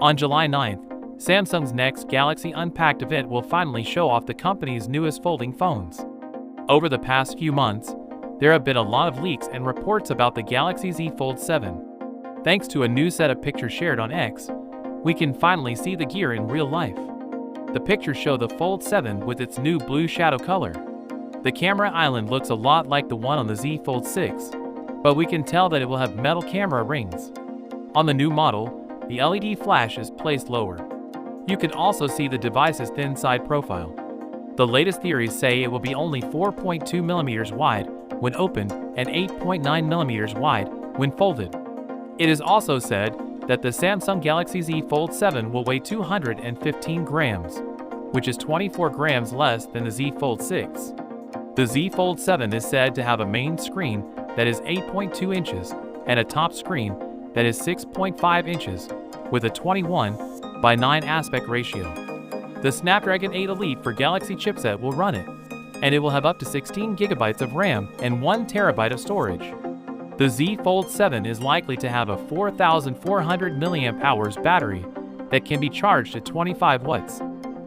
On July 9th, Samsung's next Galaxy Unpacked event will finally show off the company's newest folding phones. Over the past few months, there have been a lot of leaks and reports about the Galaxy Z Fold 7. Thanks to a new set of pictures shared on X, we can finally see the gear in real life. The pictures show the Fold 7 with its new blue shadow color. The camera island looks a lot like the one on the Z Fold 6, but we can tell that it will have metal camera rings. On the new model, the LED flash is placed lower. You can also see the device's thin side profile. The latest theories say it will be only 4.2mm wide when opened and 8.9mm wide when folded. It is also said that the Samsung Galaxy Z Fold 7 will weigh 215 grams, which is 24 grams less than the Z Fold 6. The Z Fold 7 is said to have a main screen that is 8.2 inches and a top screen that is 6.5 inches with a 21:9 aspect ratio. The Snapdragon 8 Elite for Galaxy chipset will run it, and it will have up to 16 GB of RAM and 1 TB of storage. The Z Fold 7 is likely to have a 4,400 mAh battery that can be charged at 25 watts,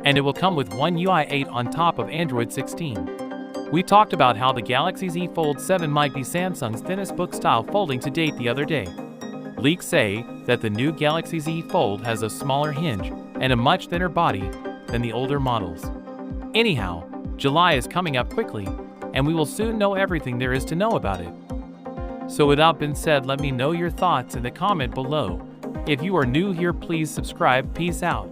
and it will come with One UI 8 on top of Android 16. We talked about how the Galaxy Z Fold 7 might be Samsung's thinnest book-style folding to date the other day. Leaks say that the new Galaxy Z Fold has a smaller hinge and a much thinner body than the older models. Anyhow, July is coming up quickly, and we will soon know everything there is to know about it. So with that being said, let me know your thoughts in the comment below. If you are new here, please subscribe. Peace out.